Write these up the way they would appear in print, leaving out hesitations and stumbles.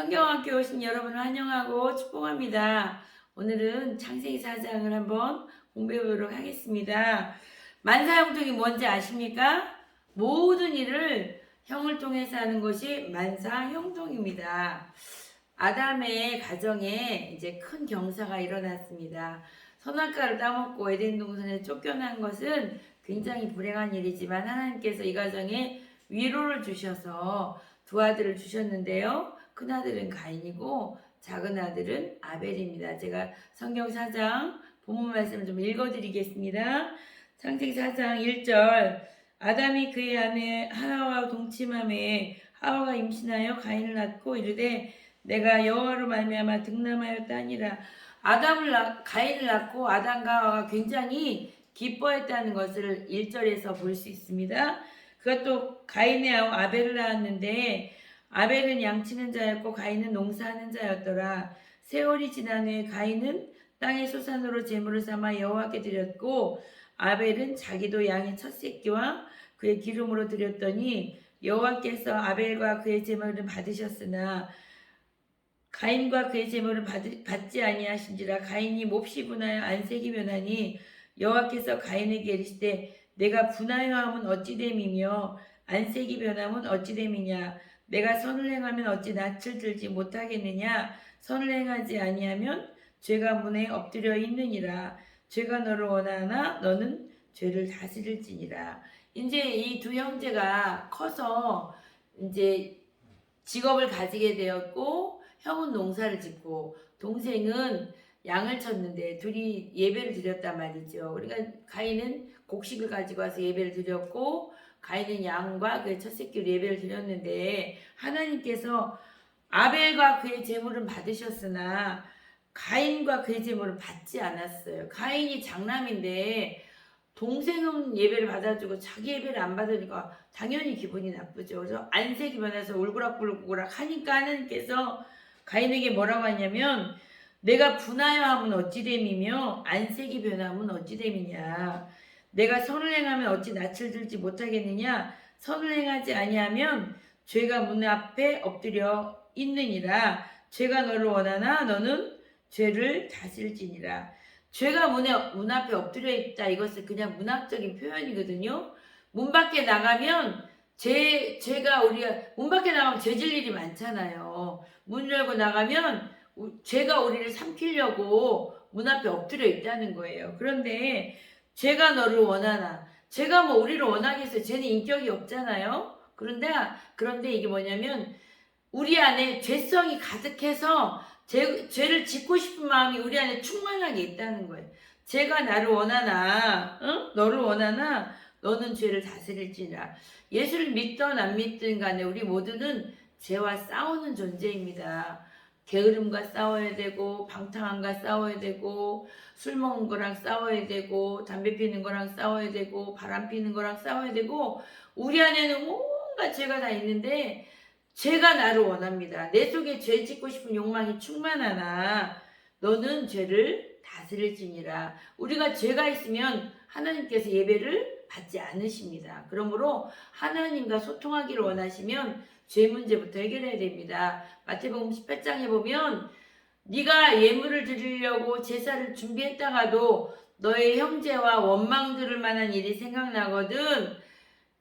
성경학교에 오신 여러분을 환영하고 축복합니다. 오늘은 창세기 4장을 한번 공부해 보도록 하겠습니다. 만사형통이 뭔지 아십니까? 모든 일을 형을 통해서 하는 것이 만사형통입니다. 아담의 가정에 이제 큰 경사가 일어났습니다. 선악과를 따먹고 에덴 동산에 쫓겨난 것은 굉장히 불행한 일이지만 하나님께서 이 가정에 위로를 주셔서 두 아들을 주셨는데요. 큰 아들은 가인이고 작은 아들은 아벨입니다. 제가 성경 4장 본문 말씀을 좀 읽어드리겠습니다. 창세기 4장 1절 아담이 그의 아내 하나와 동침함에 하와가 임신하여 가인을 낳고 이르되 내가 여호와로 말미암아 득남하였다 하니라. 가인을 낳고 아담과 하와가 굉장히 기뻐했다는 것을 1절에서 볼 수 있습니다. 그것도 가인의 아우 아벨을 낳았는데 아벨은 양치는 자였고 가인은 농사하는 자였더라. 세월이 지난 후에 가인은 땅의 소산으로 제물을 삼아 여호와께 드렸고 아벨은 자기도 양의 첫 새끼와 그의 기름으로 드렸더니 여호와께서 아벨과 그의 제물을 받으셨으나 가인과 그의 제물을 받지 아니하신지라. 가인이 몹시 분하여 안색이 변하니 여호와께서 가인에게 이르시되 내가 분하여함은 어찌 됨이며 안색이 변함은 어찌 됨이냐. 내가 선을 행하면 어찌 낯을 들지 못하겠느냐. 선을 행하지 아니하면 죄가 문에 엎드려 있느니라. 죄가 너를 원하나 너는 죄를 다스릴지니라. 이제 이 두 형제가 커서 이제 직업을 가지게 되었고 형은 농사를 짓고 동생은 양을 쳤는데 둘이 예배를 드렸단 말이죠. 그러니까 가인은 곡식을 가지고 와서 예배를 드렸고 가인은 양과 그의 첫 새끼로 예배를 드렸는데 하나님께서 아벨과 그의 제물은 받으셨으나 가인과 그의 제물은 받지 않았어요. 가인이 장남인데 동생은 예배를 받아주고 자기 예배를 안 받으니까 당연히 기분이 나쁘죠. 그래서 안색이 변해서 울그락불그락 하니까 하나님께서 가인에게 뭐라고 하냐면 내가 분하여 함은 어찌 됨이며 안색이 변함은 어찌 됨이냐. 내가 선을 행하면 어찌 낯을 들지 못하겠느냐. 선을 행하지 아니하면 죄가 문 앞에 엎드려 있느니라. 죄가 너를 원하나 너는 죄를 다스릴지니라. 죄가 문 앞에 엎드려 있다. 이것은 그냥 문학적인 표현이거든요. 문 밖에 나가면 죄가 우리가 문 밖에 나가면 죄질 일이 많잖아요. 문 열고 나가면 죄가 우리를 삼키려고 문 앞에 엎드려 있다는 거예요. 그런데 죄가 너를 원하나. 죄가 뭐 우리를 원하겠어요. 죄는 인격이 없잖아요. 그런데 이게 뭐냐면 우리 안에 죄성이 가득해서 죄를 짓고 싶은 마음이 우리 안에 충만하게 있다는 거예요. 죄가 나를 원하나, 응? 너를 원하나, 너는 죄를 다스릴지라. 예수를 믿든 안 믿든 간에 우리 모두는 죄와 싸우는 존재입니다. 게으름과 싸워야 되고, 방탕함과 싸워야 되고, 술 먹는 거랑 싸워야 되고, 담배 피는 거랑 싸워야 되고, 바람 피는 거랑 싸워야 되고, 우리 안에는 온갖 죄가 다 있는데, 죄가 나를 원합니다. 내 속에 죄 짓고 싶은 욕망이 충만하나 너는 죄를 다스릴지니라. 우리가 죄가 있으면 하나님께서 예배를 받지 않으십니다. 그러므로 하나님과 소통하기를 원하시면 죄 문제부터 해결해야 됩니다. 마태복음 18장에 보면 네가 예물을 드리려고 제사를 준비했다가도 너의 형제와 원망 들을 만한 일이 생각나거든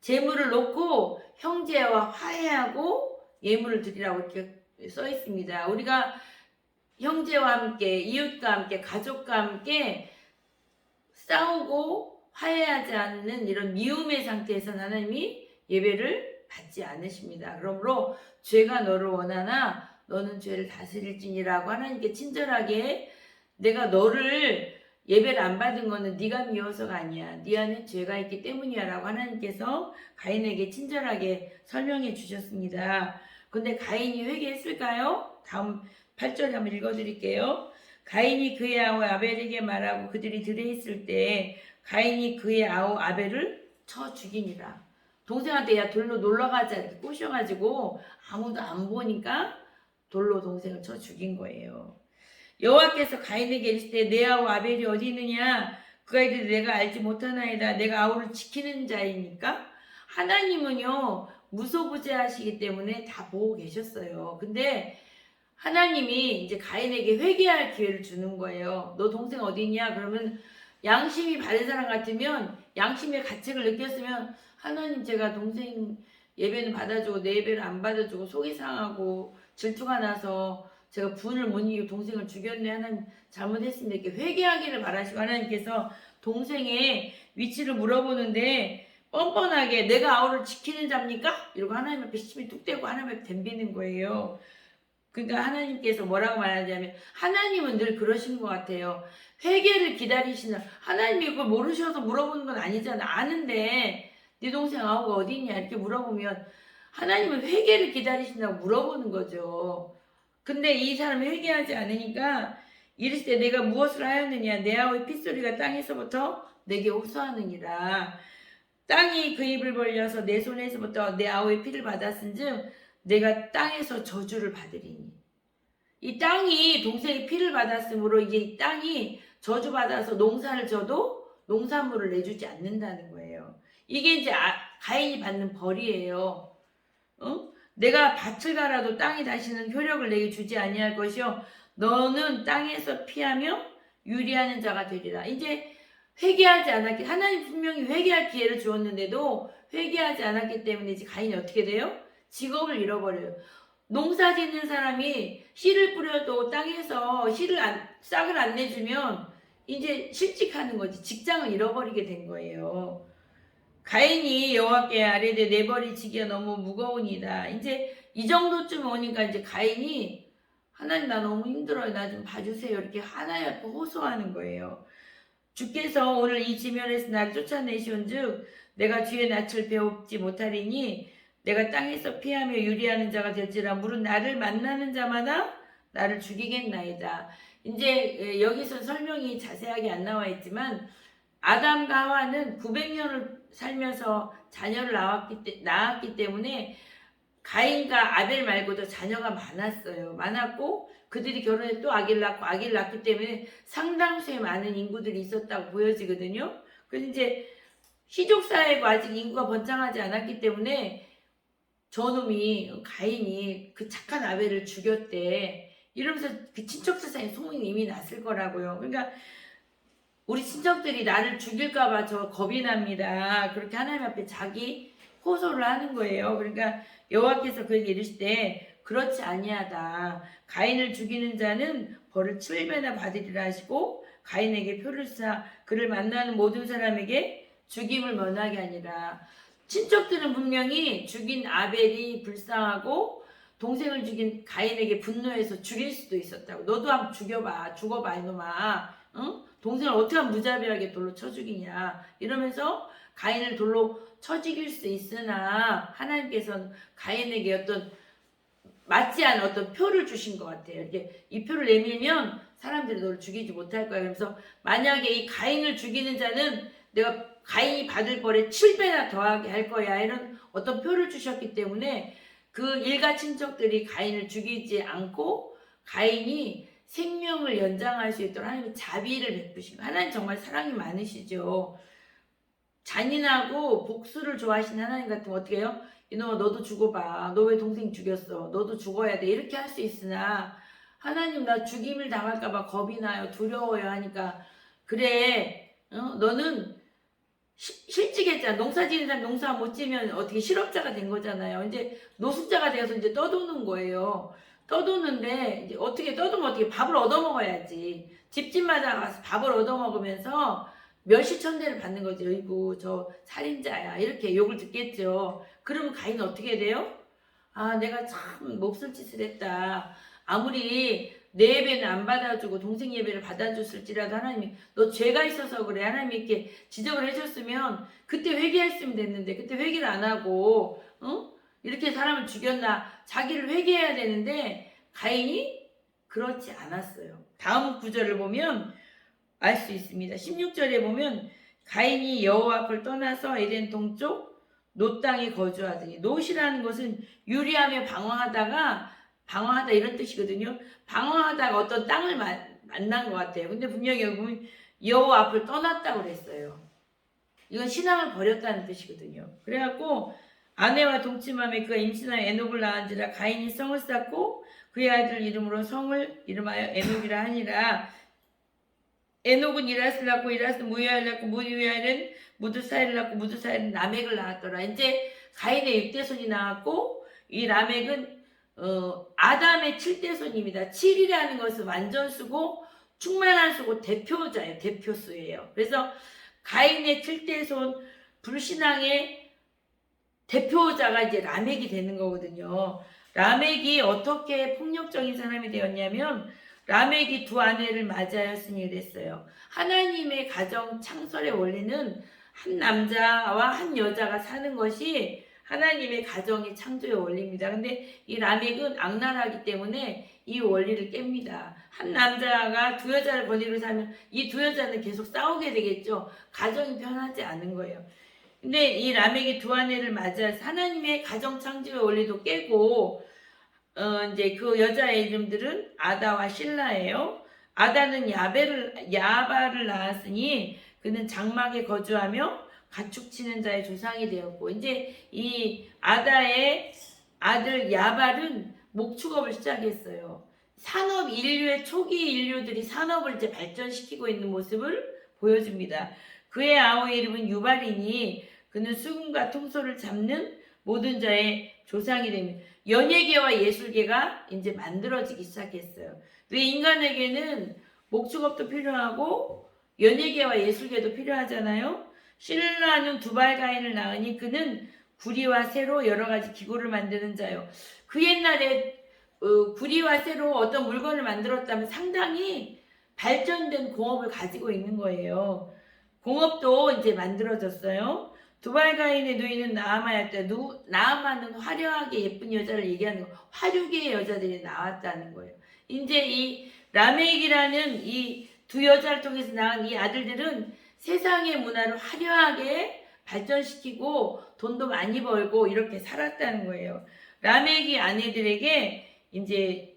제물을 놓고 형제와 화해하고 예물을 드리라고 이렇게 써 있습니다. 우리가 형제와 함께, 이웃과 함께, 가족과 함께 싸우고 화해하지 않는 이런 미움의 상태에서는 하나님이 예배를 받지 않으십니다. 그러므로 죄가 너를 원하나 너는 죄를 다스릴지니라고 하나님께 친절하게 내가 너를 예배를 안 받은 거는 네가 미워서가 아니야. 네 안에 죄가 있기 때문이야 라고 하나님께서 가인에게 친절하게 설명해 주셨습니다. 근데 가인이 회개했을까요? 다음 8절에 한번 읽어드릴게요. 가인이 그의 아우 아벨에게 말하고 그들이 들에 있을 때 가인이 그의 아우 아벨을 쳐 죽이니라. 동생한테 야 돌로 놀러가자 이렇게 꼬셔가지고 아무도 안 보니까 돌로 동생을 쳐 죽인 거예요. 여호와께서 가인에게 이르시되 내 아우 아벨이 어디 있느냐. 그가 이르되 내가 알지 못하나이다. 내가 아우를 지키는 자이니까. 하나님은요 무소부재하시기 때문에 다 보고 계셨어요. 근데 하나님이 이제 가인에게 회개할 기회를 주는 거예요. 너 동생 어디 있냐? 그러면 양심이 바른 사람 같으면, 양심의 가책을 느꼈으면, 하나님, 제가 동생 예배는 받아주고 내 예배를 안 받아주고 속이 상하고 질투가 나서 제가 분을 못 이기고 동생을 죽였네. 하나님, 잘못했습니다. 이렇게 회개하기를 바라시고, 하나님께서 동생의 위치를 물어보는데 뻔뻔하게 내가 아우를 지키는 자입니까? 이러고 하나님 앞에 심히 뚝 떼고 하나님 앞에 덤비는 거예요. 그러니까 하나님께서 뭐라고 말하냐면, 하나님은 늘 그러신 것 같아요. 회개를 기다리시는, 하나님이 그걸 모르셔서 물어보는 건 아니잖아. 아는데 네 동생 아우가 어디 있냐 이렇게 물어보면 하나님은 회개를 기다리신다고 물어보는 거죠. 근데 이 사람이 회개하지 않으니까 이르시되 내가 무엇을 하였느냐, 내 아우의 핏소리가 땅에서부터 내게 호소하느니라. 땅이 그 입을 벌려서 내 손에서부터 내 아우의 피를 받았은즉 내가 땅에서 저주를 받으리니. 이 땅이 동생의 피를 받았으므로 이제 이 땅이 저주받아서 농사를 져도 농산물을 내주지 않는다는 거예요. 이게 이제 가인이 받는 벌이에요. 내가 밭을 갈아도 땅이 다시는 효력을 내게 주지 아니할 것이요 너는 땅에서 피하며 유리하는 자가 되리라. 이제 회개하지 않았기, 하나님 분명히 회개할 기회를 주었는데도 회개하지 않았기 때문에 이제 가인이 어떻게 돼요? 직업을 잃어버려요. 농사 짓는 사람이 씨를 뿌려도 땅에서 싹을 안 내주면 이제 실직하는 거지. 직장을 잃어버리게 된 거예요. 가인이 여호와께 아뢰되 내 벌이 지기가 너무 무거우니이다. 이제 이 정도쯤 오니까 이제 가인이 하나님, 나 너무 힘들어요. 나 좀 봐주세요. 이렇게 하나님 앞에 호소하는 거예요. 주께서 오늘 이 지면에서 나를 쫓아내시온즉 내가 주의 낯을 배웁지 못하리니 내가 땅에서 피하며 유리하는 자가 될지라 물은 나를 만나는 자마다 나를 죽이겠나이다. 이제 여기서 설명이 자세하게 안 나와 있지만 아담과 하와는 900년을 살면서 자녀를 낳았기 때문에 가인과 아벨 말고도 자녀가 많았고 그들이 결혼해 또 아기를 낳기 때문에 상당수의 많은 인구들이 있었다고 보여지거든요. 그래서 이제 시족사회고 아직 인구가 번창하지 않았기 때문에 저놈이 가인이 그 착한 아벨을 죽였대 이러면서 그 친척 세상에 소문이 이미 났을 거라고요. 그러니까 우리 친척들이 나를 죽일까봐 저 겁이 납니다. 그렇게 하나님 앞에 자기 호소를 하는 거예요. 그러니까 여호와께서 그에게 이르시되 그렇지 아니하다. 가인을 죽이는 자는 벌을 7배나 받으리라 하시고 가인에게 표를 사 그를 만나는 모든 사람에게 죽임을 면하게 하니라. 친척들은 분명히 죽인 아벨이 불쌍하고 동생을 죽인 가인에게 분노해서 죽일 수도 있었다고. 너도 한번 죽어봐 이놈아. 응? 동생을 어떻게 하면 무자비하게 돌로 쳐 죽이냐 이러면서 가인을 돌로 쳐 죽일 수 있으나 하나님께서는 가인에게 어떤 맞지 않은 어떤 표를 주신 것 같아요. 이렇게 이 표를 내밀면 사람들이 너를 죽이지 못할 거야. 그래서 만약에 이 가인을 죽이는 자는 내가 가인이 받을 벌에 7배나 더하게 할 거야. 이런 어떤 표를 주셨기 때문에 그 일가 친척들이 가인을 죽이지 않고 가인이 생명을 연장할 수 있도록 하나님이 자비를 베푸시고, 하나님 정말 사랑이 많으시죠. 잔인하고 복수를 좋아하시는 하나님 같으면 어떻게 해요? 이놈아 너도 죽어봐. 너 왜 동생 죽였어? 너도 죽어야 돼. 이렇게 할 수 있으나 하나님 나 죽임을 당할까봐 겁이 나요. 두려워요 하니까 그래 너는 실직했잖아. 농사 지는 사람 농사 못 지면 어떻게 실업자가 된 거잖아요. 이제 노숙자가 되어서 이제 떠도는 거예요. 떠도는데 이제 어떻게 떠도면 어떻게 밥을 얻어먹어야지. 집집마다 가서 밥을 얻어먹으면서 멸시천대를 받는 거죠. 어이구 저 살인자야 이렇게 욕을 듣겠죠. 그러면 가인은 어떻게 돼요? 아 내가 참 몹쓸 짓을 했다. 아무리 내 예배는 안 받아주고 동생 예배를 받아줬을지라도 하나님이 너 죄가 있어서 그래. 하나님이 이렇게 지적을 해줬으면 그때 회개했으면 됐는데 그때 회개를 안 하고 이렇게 사람을 죽였나. 자기를 회개해야 되는데 가인이 그렇지 않았어요. 다음 구절을 보면 알 수 있습니다. 16절에 보면 가인이 여호와 앞을 떠나서 에덴 동쪽 놋 땅에 거주하더니, 놋이라는 것은 유리하며 방황하다 이런 뜻이거든요. 방황하다가 어떤 땅을 만난 것 같아요. 근데 분명히 여기 보면 여호와 앞을 떠났다고 그랬어요. 이건 신앙을 버렸다는 뜻이거든요. 그래갖고 아내와 동침함에 그가 임신하여 에녹을 낳은지라 가인이 성을 쌓고 그의 아들 이름으로 성을 이름하여 에녹이라 하니라. 에녹은 이라스를 낳고 이라스는 무이아를 낳고 무이아는 무드사일을 낳고 무드사일은 라멕을 낳았더라. 이제 가인의 6대손이 나왔고 이 라멕은 아담의 7대손입니다. 7이라는 것은 완전수고 충만한 수고 대표자예요. 대표수예요. 그래서 가인의 7대손 불신앙의 대표자가 이제 라멕이 되는 거거든요. 라멕이 어떻게 폭력적인 사람이 되었냐면 라멕이 두 아내를 맞이하였으니 그랬어요. 하나님의 가정 창설의 원리는 한 남자와 한 여자가 사는 것이 하나님의 가정의 창조의 원리입니다. 근데 이 라멕은 악랄하기 때문에 이 원리를 깹니다. 한 남자가 두 여자를 번외로 살면 이 두 여자는 계속 싸우게 되겠죠. 가정이 편하지 않은 거예요. 근데 이 라멕이 두 아내를 맞이해서 하나님의 가정 창조의 원리도 깨고 이제 그 여자의 이름들은 아다와 실라예요. 아다는 야바를 낳았으니 그는 장막에 거주하며 가축 치는 자의 조상이 되었고 이제 이 아다의 아들 야발은 목축업을 시작했어요. 산업 인류의 초기 인류들이 산업을 이제 발전시키고 있는 모습을 보여줍니다. 그의 아우의 이름은 유발이니 그는 수금과 통소를 잡는 모든 자의 조상이 됩니다. 연예계와 예술계가 이제 만들어지기 시작했어요. 왜 인간에게는 목축업도 필요하고 연예계와 예술계도 필요하잖아요. 실라는 두발가인을 낳으니 그는 구리와 쇠로 여러 가지 기구를 만드는 자요. 그 옛날에 구리와 쇠로 어떤 물건을 만들었다면 상당히 발전된 공업을 가지고 있는 거예요. 공업도 이제 만들어졌어요. 두발가인의 누이는 나아마였다. 나아마는 화려하게 예쁜 여자를 얘기하는 거. 화류계의 여자들이 나왔다는 거예요. 이제 이 라멕이라는 이 두 여자를 통해서 낳은 이 아들들은 세상의 문화를 화려하게 발전시키고 돈도 많이 벌고 이렇게 살았다는 거예요. 라멕이 아내들에게 이제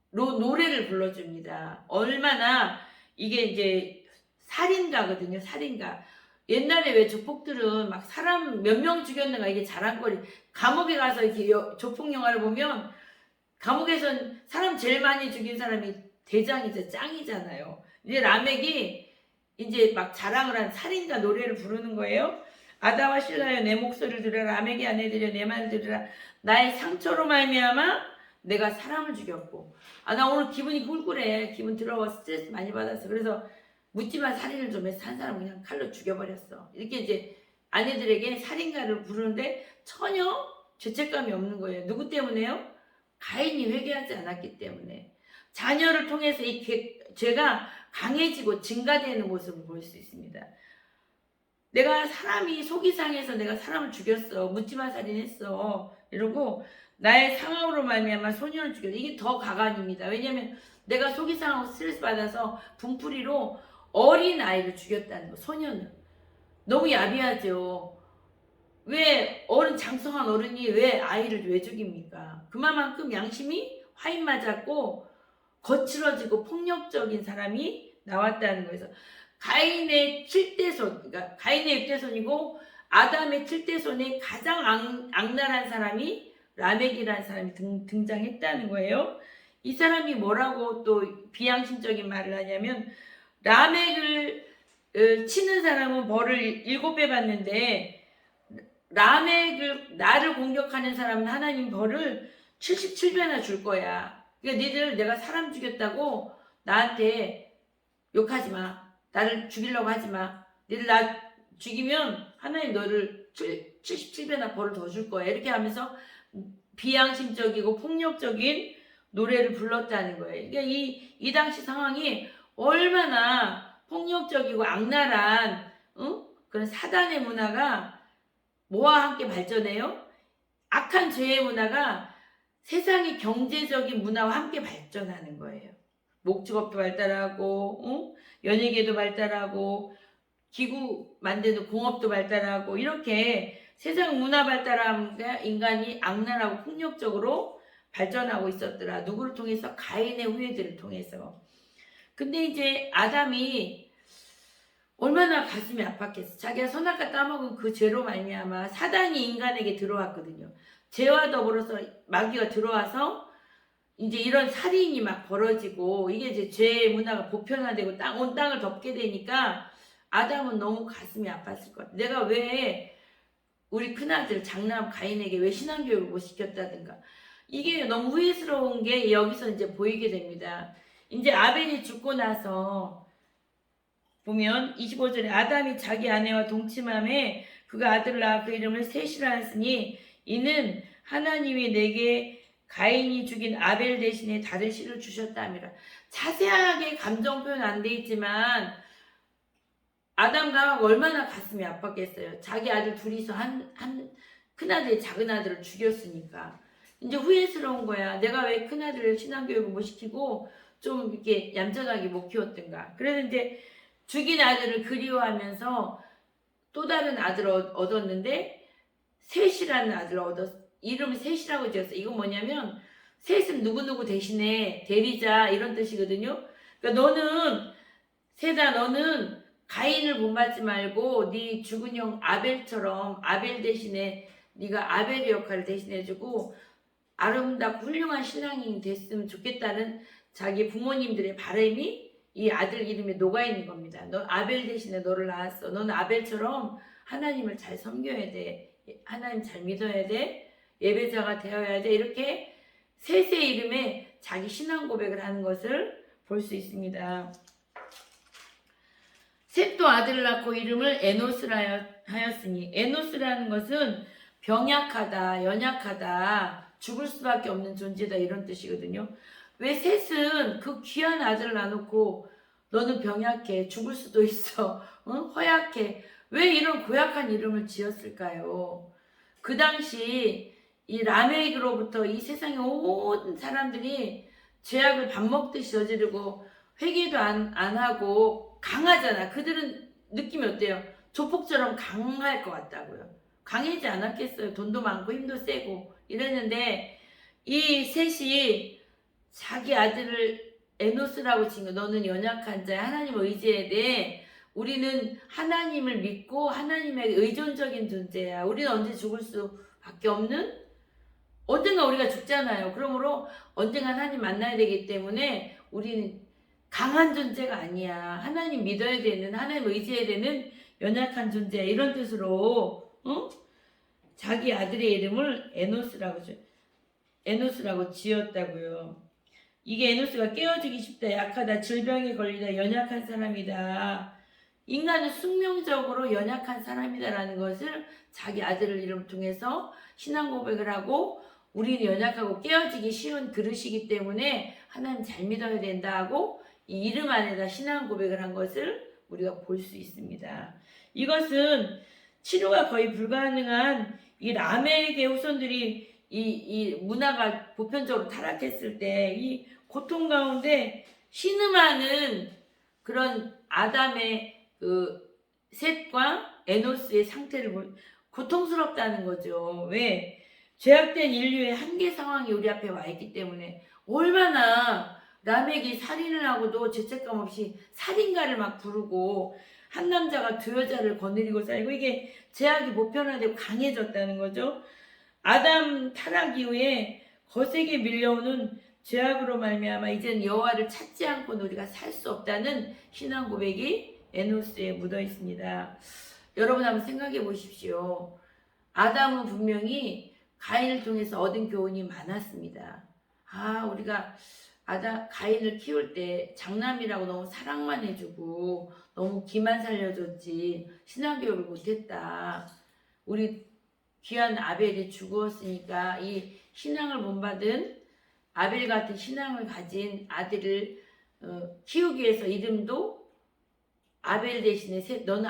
노래를 불러줍니다. 얼마나 이게 이제 살인가거든요. 살인가. 옛날에 왜 조폭들은 막 사람 몇 명 죽였는가 이게 자랑거리. 감옥에 가서 이렇게 조폭 영화를 보면 감옥에선 사람 제일 많이 죽인 사람이 대장이죠. 짱이잖아요. 이제 라멕이 이제 막 자랑을 한 살인자 노래를 부르는 거예요. 아다와 실라여 내 목소리를 들으라. 라멕의 아내들여 내 말을 들으라. 나의 상처로 말미암아 내가 사람을 죽였고 나 오늘 기분이 꿀꿀해. 기분 더러워. 스트레스 많이 받았어. 그래서 묻지마 살인을 좀 해서 한 사람 그냥 칼로 죽여버렸어. 이렇게 이제 아내들에게 살인가를 부르는데 전혀 죄책감이 없는 거예요. 누구 때문에요? 가인이 회개하지 않았기 때문에. 자녀를 통해서 이 죄가 강해지고 증가되는 모습을 볼 수 있습니다. 내가 사람이 속이 상해서 내가 사람을 죽였어. 묻지마 살인했어. 이러고 나의 상황으로 말미암아 소년을 죽였어. 이게 더 가관입니다. 왜냐하면 내가 속이 상하고 스트레스 받아서 분풀이로 어린 아이를 죽였다는 거. 소년을. 너무 야비하죠. 왜 장성한 어른이 왜 아이를 왜 죽입니까? 그만큼 양심이 화인 맞았고 거칠어지고 폭력적인 사람이 나왔다는 거예요. 가인의 7대손, 그러니까 가인의 6대손이고 아담의 7대손의 가장 악랄한 사람이 라멕이라는 사람이 등장했다는 거예요. 이 사람이 뭐라고 또 비양심적인 말을 하냐면 라멕을 치는 사람은 벌을 7배 받는데 라멕을 나를 공격하는 사람은 하나님 벌을 77배나 줄 거야. 그러니까 니들 내가 사람 죽였다고 나한테 욕하지 마. 나를 죽이려고 하지 마. 니들 나 죽이면 하나님 너를 77배나 벌을 더 줄 거야. 이렇게 하면서 비양심적이고 폭력적인 노래를 불렀다는 거예요. 그러니까 이 당시 상황이 얼마나 폭력적이고 악랄한 그런 사단의 문화가 뭐와 함께 발전해요? 악한 죄의 문화가 세상의 경제적인 문화와 함께 발전하는 거예요. 목축업도 발달하고 연예계도 발달하고 기구 만드는 공업도 발달하고 이렇게 세상 문화 발달함과 인간이 악랄하고 폭력적으로 발전하고 있었더라. 누구를 통해서? 가인의 후예들을 통해서. 근데 이제 아담이 얼마나 가슴이 아팠겠어. 자기가 선악과 따먹은 그 죄로 말미암아 사단이 인간에게 들어왔거든요. 죄와 더불어서 마귀가 들어와서 이제 이런 살인이 막 벌어지고 이게 이제 죄의 문화가 보편화되고 온 땅을 덮게 되니까 아담은 너무 가슴이 아팠을 것 같아. 내가 왜 우리 큰아들 장남 가인에게 왜 신앙교육을 못 시켰다든가. 이게 너무 후회스러운 게 여기서 이제 보이게 됩니다. 이제 아벨이 죽고 나서 보면 25절에 아담이 자기 아내와 동침함에 그가 아들을 낳아 그 이름을 셋이라 하였으니 이는 하나님이 내게 가인이 죽인 아벨 대신에 다른 씨를 주셨다 함이라. 자세하게 감정 표현 안 돼 있지만 아담과 얼마나 가슴이 아팠겠어요. 자기 아들 둘이서 한 큰아들이 작은아들을 죽였으니까. 이제 후회스러운 거야. 내가 왜 큰아들을 신앙교육을 못 시키고 좀 이렇게 얌전하게 못 키웠던가. 그래서 이제 죽인 아들을 그리워하면서 또 다른 아들을 얻었는데 셋이라는 아들을 이름을 셋이라고 지었어. 이건 뭐냐면 셋은 누구누구 대신에 대리자 이런 뜻이거든요. 그러니까 너는 셋아 너는 가인을 본받지 말고 네 죽은 형 아벨처럼 아벨 대신에 네가 아벨의 역할을 대신해주고 아름답고 훌륭한 신앙인이 됐으면 좋겠다는 자기 부모님들의 바람이 이 아들 이름에 녹아있는 겁니다. 너 아벨 대신에 너를 낳았어. 너는 아벨처럼 하나님을 잘 섬겨야 돼. 하나님 잘 믿어야 돼. 예배자가 되어야 돼. 이렇게 셋의 이름에 자기 신앙 고백을 하는 것을 볼 수 있습니다. 셋도 아들을 낳고 이름을 에노스라 하였으니 에노스라는 것은 병약하다, 연약하다, 죽을 수밖에 없는 존재다 이런 뜻이거든요. 왜 셋은 그 귀한 아들을 낳아놓고 너는 병약해, 죽을 수도 있어, 허약해. 왜 이런 고약한 이름을 지었을까요? 그 당시 이 라멕으로부터 이 세상의 모든 사람들이 죄악을 밥 먹듯이 저지르고 회개도 안 하고 강하잖아. 그들은 느낌이 어때요? 조폭처럼 강할 것 같다고요. 강하지 않았겠어요. 돈도 많고 힘도 세고 이랬는데 이 셋이 자기 아들을 에노스라고 친 거. 너는 연약한 자야. 하나님을 의지해야 돼. 우리는 하나님을 믿고 하나님의 의존적인 존재야. 우리는 언제 죽을 수밖에 없는 언젠가 우리가 죽잖아요. 그러므로 언젠가 하나님 만나야 되기 때문에 우리는 강한 존재가 아니야. 하나님 믿어야 되는, 하나님 의지해야 되는 연약한 존재야. 이런 뜻으로 자기 아들의 이름을 에노스라고 지었다고요. 이게 에노스가 깨어지기 쉽다, 약하다, 질병에 걸리다, 연약한 사람이다. 인간은 숙명적으로 연약한 사람이다라는 것을 자기 아들을 이름 통해서 신앙 고백을 하고 우리는 연약하고 깨어지기 쉬운 그릇이기 때문에 하나님 잘 믿어야 된다 하고 이 이름 안에다 신앙 고백을 한 것을 우리가 볼 수 있습니다. 이것은 치료가 거의 불가능한 이 라멕의 후손들이 이 문화가 보편적으로 타락했을 때 이 고통 가운데 신음하는 그런 아담의 그 셋과 에노스의 상태를 고통스럽다는 거죠. 왜? 죄악된 인류의 한계 상황이 우리 앞에 와 있기 때문에 얼마나 라멕이 살인을 하고도 죄책감 없이 살인가를 막 부르고 한 남자가 두 여자를 거느리고 살고 이게 죄악이 보편화되고 강해졌다는 거죠. 아담 타락 이후에 거세게 밀려오는 죄악으로 말미암아 이제는 여호와를 찾지 않고는 우리가 살 수 없다는 신앙 고백이 에노스에 묻어 있습니다. 여러분 한번 생각해 보십시오. 아담은 분명히 가인을 통해서 얻은 교훈이 많았습니다. 우리가 가인을 키울 때 장남이라고 너무 사랑만 해주고 너무 기만 살려줬지 신앙교육을 못했다. 우리 귀한 아벨이 죽었으니까 이 신앙을 본받은 아벨 같은 신앙을 가진 아들을 키우기 위해서 이름도 아벨 대신에 너는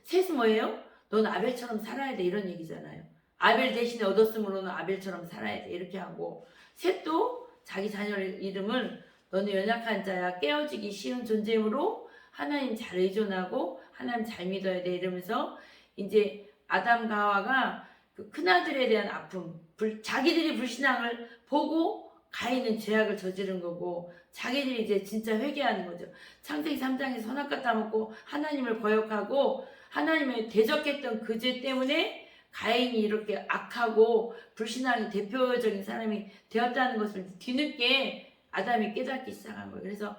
셋은 뭐예요? 너는 아벨처럼 살아야 돼 이런 얘기잖아요. 아벨 대신에 얻었으므로는 아벨처럼 살아야 돼 이렇게 하고 셋도 자기 자녀의 이름을 너는 연약한 자야 깨어지기 쉬운 존재이므로 하나님 잘 의존하고 하나님 잘 믿어야 돼 이러면서 이제 아담과 하와가 그 큰아들에 대한 아픔 자기들이 불신앙을 보고 가인은 죄악을 저지른 거고 자기들이 이제 진짜 회개하는 거죠. 창세기 3장에서 선악과 따먹고 하나님을 거역하고 하나님을 대적했던 그 죄 때문에 가인이 이렇게 악하고 불신앙의 대표적인 사람이 되었다는 것을 뒤늦게 아담이 깨닫기 시작한 거예요. 그래서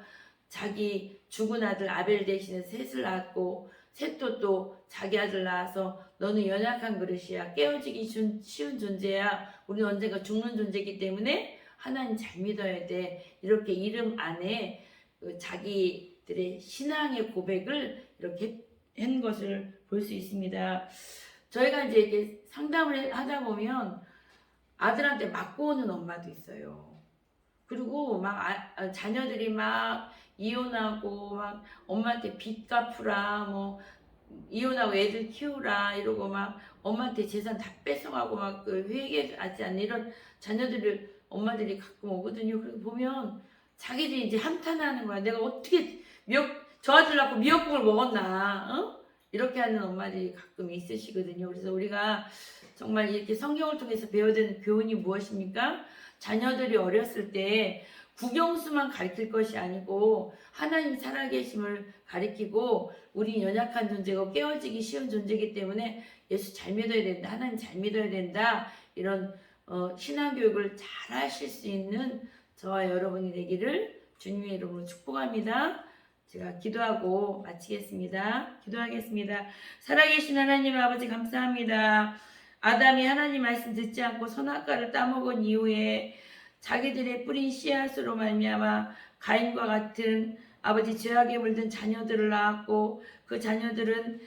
자기 죽은 아들 아벨 대신에 셋을 낳았고 셋도 또 자기 아들 낳아서 너는 연약한 그릇이야. 깨어지기 쉬운 존재야. 우리는 언젠가 죽는 존재이기 때문에 하나님 잘 믿어야 돼. 이렇게 이름 안에 자기들의 신앙의 고백을 이렇게 한 것을 볼 수 있습니다. 저희가 이제 이렇게 상담을 하다 보면 아들한테 맞고 오는 엄마도 있어요. 그리고 막 자녀들이 막 이혼하고 막 엄마한테 빚 갚으라 뭐 이혼하고 애들 키우라 이러고 막 엄마한테 재산 다 뺏어가고 막 회개하지 않는 이런 자녀들을 엄마들이 가끔 오거든요. 그리고 보면 자기들이 이제 한탄하는 거야. 내가 어떻게 저 아들 낳고 미역국을 먹었나? 어? 이렇게 하는 엄마들이 가끔 있으시거든요. 그래서 우리가 정말 이렇게 성경을 통해서 배워야 되는 교훈이 무엇입니까? 자녀들이 어렸을 때 국영수만 가르칠 것이 아니고 하나님 살아계심을 가르치고 우리 연약한 존재고 깨어지기 쉬운 존재이기 때문에 예수 잘 믿어야 된다. 하나님 잘 믿어야 된다. 이런 신앙교육을 잘 하실 수 있는 저와 여러분이 되기를 주님의 이름으로 축복합니다. 제가 기도하고 마치겠습니다. 기도하겠습니다. 살아계신 하나님 아버지 감사합니다. 아담이 하나님 말씀 듣지 않고 선악과를 따먹은 이후에 자기들의 뿌린 씨앗으로 말미암아 가인과 같은 아버지 죄악에 물든 자녀들을 낳았고 그 자녀들은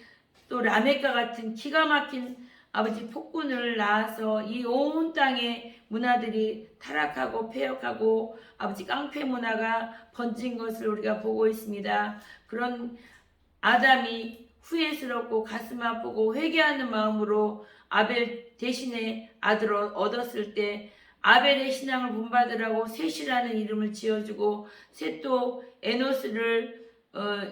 또 라멕과 같은 기가 막힌 아버지 폭군을 낳아서 이 온 땅의 문화들이 타락하고 폐역하고 아버지 깡패 문화가 번진 것을 우리가 보고 있습니다. 그런 아담이 후회스럽고 가슴 아프고 회개하는 마음으로 아벨 대신에 아들을 얻었을 때 아벨의 신앙을 본받으라고 셋이라는 이름을 지어주고 셋도 에노스를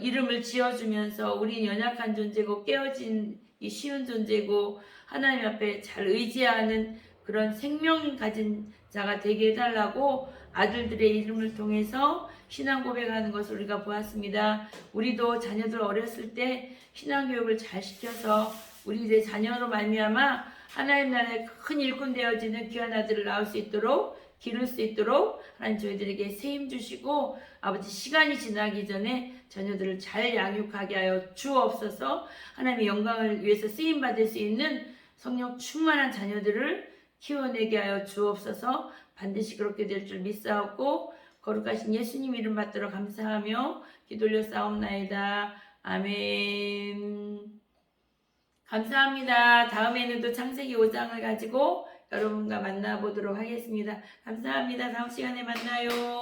이름을 지어주면서 우리 연약한 존재고 깨어진 이 쉬운 존재고 하나님 앞에 잘 의지하는 그런 생명 가진 자가 되게 해달라고 아들들의 이름을 통해서 신앙 고백하는 것을 우리가 보았습니다. 우리도 자녀들 어렸을 때 신앙 교육을 잘 시켜서 우리들의 자녀로 말미암아 하나님 나라의 큰 일꾼 되어지는 귀한 아들을 낳을 수 있도록 기를 수 있도록 하나님 저희들에게 세임 주시고 아버지 시간이 지나기 전에 자녀들을 잘 양육하게 하여 주옵소서. 하나님의 영광을 위해서 쓰임 받을 수 있는 성령 충만한 자녀들을 키워내게 하여 주옵소서. 반드시 그렇게 될 줄 믿사옵고 거룩하신 예수님 이름 받들어 감사하며 기도올려 싸움나이다. 아멘. 감사합니다. 다음에는 또 창세기 5장을 가지고 여러분과 만나보도록 하겠습니다. 감사합니다. 다음 시간에 만나요.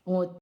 어,